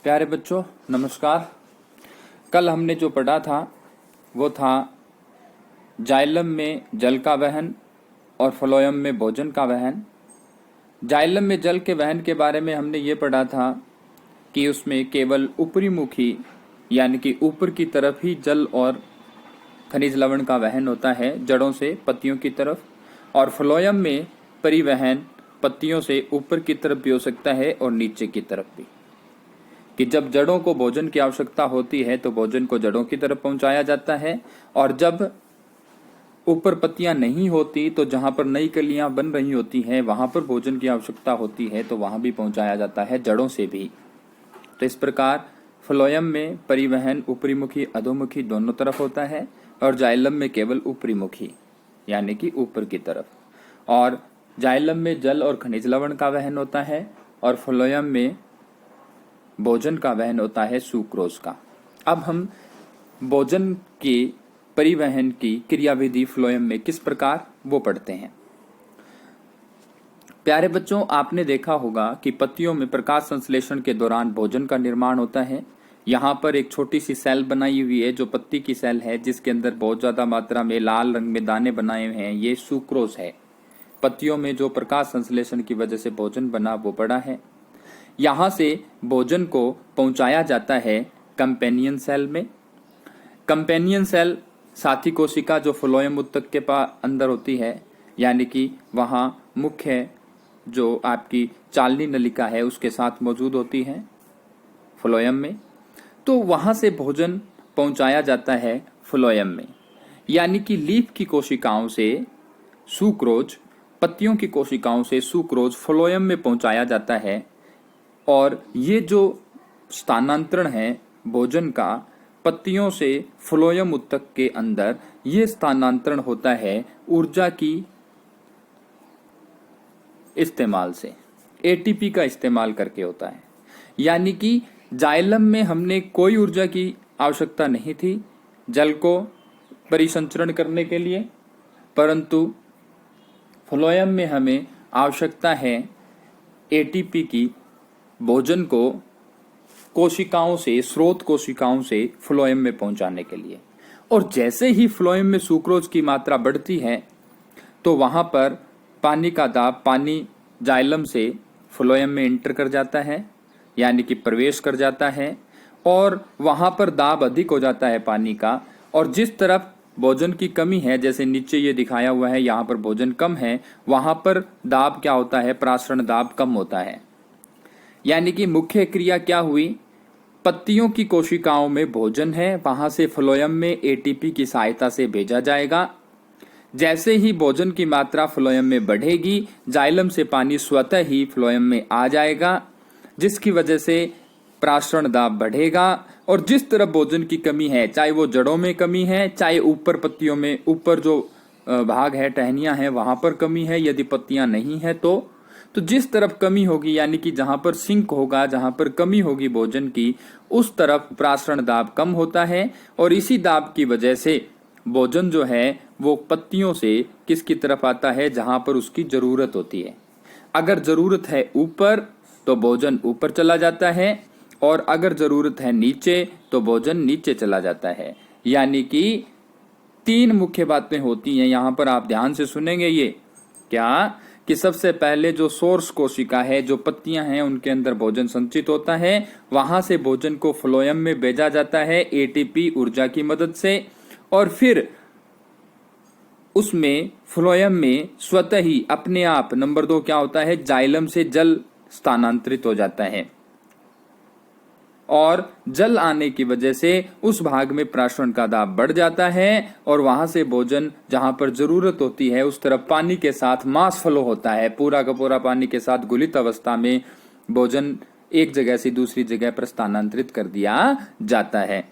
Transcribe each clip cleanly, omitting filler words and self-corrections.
प्यारे बच्चों नमस्कार। कल हमने जो पढ़ा था वो था जाइलम में जल का वहन और फ्लोएम में भोजन का वहन। जाइलम में जल के वहन के बारे में हमने ये पढ़ा था कि उसमें केवल ऊपरी मुखी यानी कि ऊपर की तरफ ही जल और खनिज लवण का वहन होता है, जड़ों से पत्तियों की तरफ। और फ्लोएम में परिवहन पत्तियों से ऊपर की तरफ भी हो सकता है और नीचे की तरफ भी, कि जब जड़ों को भोजन की आवश्यकता होती है तो भोजन को जड़ों की तरफ पहुंचाया जाता है, और जब ऊपर पत्तियां नहीं होती तो जहां पर नई कलियां बन रही होती हैं वहां पर भोजन की आवश्यकता होती है तो वहां भी पहुंचाया जाता है, जड़ों से भी। तो इस प्रकार फ्लोएम में परिवहन ऊपरी मुखी अधोमुखी दोनों तरफ होता है, और जाइलम में केवल ऊपरी मुखी यानी कि ऊपर की तरफ। और जाइलम में जल और खनिज लवण का वहन होता है और फ्लोएम में भोजन का वहन होता है सुक्रोज का। अब हम भोजन के परिवहन की क्रियाविधि फ्लोएम में किस प्रकार वो पढ़ते हैं। प्यारे बच्चों, आपने देखा होगा कि पत्तियों में प्रकाश संश्लेषण के दौरान भोजन का निर्माण होता है। यहाँ पर एक छोटी सी सेल बनाई हुई है जो पत्ती की सेल है, जिसके अंदर बहुत ज्यादा मात्रा में लाल रंग में दाने बनाए हुए हैं, ये सुक्रोज है। पत्तियों में जो प्रकाश संश्लेषण की वजह से भोजन बना वो पड़ा है। यहाँ से भोजन को पहुंचाया जाता है कंपेनियन सेल में। कंपेनियन सेल साथी कोशिका जो फ्लोएम उत्तक के अंदर होती है, यानी कि वहाँ मुख्य जो आपकी चालनी नलिका है उसके साथ मौजूद होती है फ्लोएम में। तो वहाँ से भोजन पहुंचाया जाता है फ्लोएम में, यानी कि लीफ की कोशिकाओं से सुक्रोज, पत्तियों की कोशिकाओं से सुक्रोज फ्लोएम में पहुंचाया जाता है। और ये जो स्थानांतरण है भोजन का पत्तियों से फ्लोएम उत्तक के अंदर, ये स्थानांतरण होता है ऊर्जा की इस्तेमाल से, एटीपी का इस्तेमाल करके होता है। यानी कि जाइलम में हमने कोई ऊर्जा की आवश्यकता नहीं थी जल को परिसंचरण करने के लिए, परंतु फ्लोएम में हमें आवश्यकता है एटीपी की, भोजन को कोशिकाओं से, स्रोत कोशिकाओं से फ्लोएम में पहुंचाने के लिए। और जैसे ही फ्लोएम में सुक्रोज की मात्रा बढ़ती है तो वहां पर पानी का दाब, पानी जाइलम से फ्लोएम में इंटर कर जाता है, यानी कि प्रवेश कर जाता है, और वहां पर दाब अधिक हो जाता है पानी का। और जिस तरफ भोजन की कमी है, जैसे नीचे ये दिखाया हुआ है, यहाँ पर भोजन कम है, वहां पर दाब क्या होता है, प्रासरण दाब कम होता है। यानी कि मुख्य क्रिया क्या हुई, पत्तियों की कोशिकाओं में भोजन है, वहां से फ्लोएम में एटीपी की सहायता से भेजा जाएगा। जैसे ही भोजन की मात्रा फ्लोएम में बढ़ेगी, जाइलम से पानी स्वतः ही फ्लोएम में आ जाएगा, जिसकी वजह से प्रासरण दाब बढ़ेगा। और जिस तरफ भोजन की कमी है, चाहे वो जड़ों में कमी है, चाहे ऊपर पत्तियों में, ऊपर जो भाग है, टहनियां हैं, वहां पर कमी है, यदि पत्तियां नहीं है तो जिस तरफ कमी होगी, यानी कि जहां पर सिंक होगा, जहां पर कमी होगी भोजन की, उस तरफ प्रासरण दाब कम होता है। और इसी दाब की वजह से भोजन जो है वो पत्तियों से किसकी तरफ आता है, जहां पर उसकी जरूरत होती है। अगर जरूरत है ऊपर तो भोजन ऊपर चला जाता है, और अगर जरूरत है नीचे तो भोजन नीचे चला जाता है। यानी कि तीन मुख्य बातें होती हैं यहाँ पर, आप ध्यान से सुनेंगे। ये क्या कि सबसे पहले जो सोर्स कोशिका है, जो पत्तियां हैं, उनके अंदर भोजन संचित होता है, वहां से भोजन को फ्लोएम में भेजा जाता है एटीपी ऊर्जा की मदद से, और फिर उसमें फ्लोएम में स्वतः ही अपने आप, नंबर 2 क्या होता है, जाइलम से जल स्थानांतरित हो जाता है, और जल आने की वजह से उस भाग में प्रासरण का दाब बढ़ जाता है, और वहां से भोजन जहां पर जरूरत होती है उस तरफ पानी के साथ मास फ्लो होता है, पूरा का पूरा पानी के साथ गुलित अवस्था में भोजन एक जगह से दूसरी जगह पर स्थानांतरित कर दिया जाता है।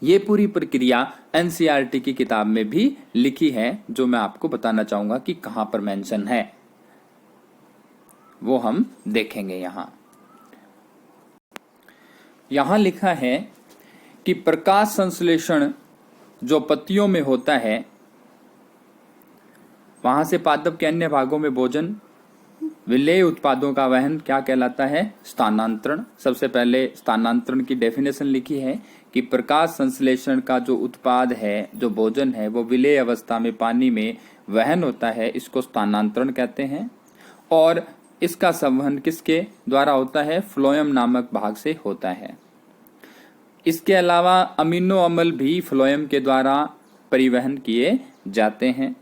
ये पूरी प्रक्रिया एनसीईआरटी की किताब में भी लिखी है, जो मैं आपको बताना चाहूंगा कि कहां पर मेंशन है, वो हम देखेंगे। यहां लिखा है कि प्रकाश संश्लेषण जो पत्तियों में होता है, वहां से पादप के अन्य भागों में भोजन विलेय उत्पादों का वहन क्या कहलाता है? स्थानांतरण। सबसे पहले स्थानांतरण की डेफिनेशन लिखी है कि प्रकाश संश्लेषण का जो उत्पाद है, जो भोजन है, वो विलेय अवस्था में पानी में वहन होता है, इसको स्थानांतरण कहते हैं। और इसका संवहन किसके द्वारा होता है? फ्लोएम नामक भाग से होता है। इसके अलावा अमीनो अम्ल भी फ्लोएम के द्वारा परिवहन किए जाते हैं।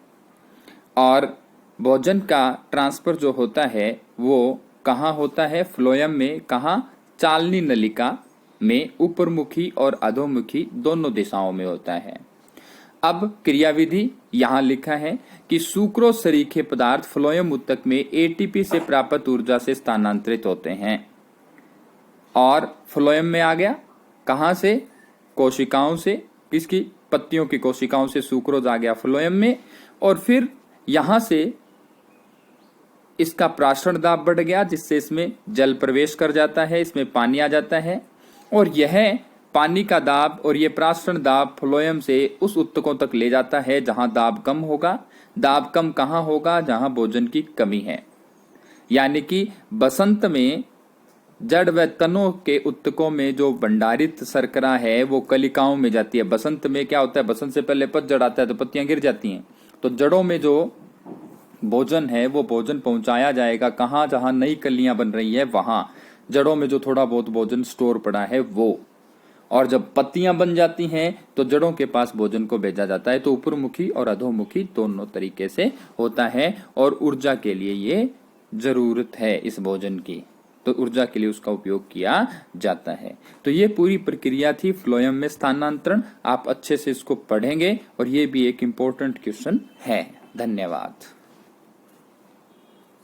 और भोजन का ट्रांसफर जो होता है वो कहाँ होता है? फ्लोएम में। कहाँ? चालनी नलिका में ऊपरमुखी और अधोमुखी दोनों दिशाओं में होता है। अब क्रियाविधि यहाँ लिखा है कि सुक्रोज सरीखे पदार्थ फ्लोएम ऊतक में एटीपी से प्राप्त ऊर्जा से स्थानांतरित होते हैं। और फ्लोएम में आ गया कहाँ से? कोशिकाओं से। किसकी? पत्तियों की कोशिकाओं से सुक्रोज आ गया फ्लोएम में। और फिर यहां से इसका प्राशरण दाब बढ़ गया, जिससे इसमें जल प्रवेश कर जाता है, इसमें पानी आ जाता है। और यह पानी का दाब और ये प्राशरण दाब फ्लोएम से उस ऊतकों तक ले जाता है जहां दाब कम होगा। दाब कम कहाँ होगा? जहां भोजन की कमी है। यानी कि बसंत में जड़ व तनों के ऊतकों में जो भंडारित शर्करा है वो कलिकाओं में जाती है। बसंत में क्या होता है? बसंत से पहले पतझड़ आता है तो पत्तियां गिर जाती हैं। तो जड़ों में जो भोजन है वो भोजन पहुंचाया जाएगा कहाँ? जहां नई कलियां बन रही है वहां जड़ों में जो थोड़ा बहुत भोजन स्टोर पड़ा है वो। और जब पत्तियां बन जाती हैं तो जड़ों के पास भोजन को भेजा जाता है। तो ऊपरमुखी और अधोमुखी दोनों तरीके से होता है। और ऊर्जा के लिए ये जरूरत है इस भोजन की, तो ऊर्जा के लिए उसका उपयोग किया जाता है। तो ये पूरी प्रक्रिया थी फ्लोएम में स्थानांतरण। आप अच्छे से इसको पढ़ेंगे और ये भी एक इम्पोर्टेंट क्वेश्चन है। धन्यवाद।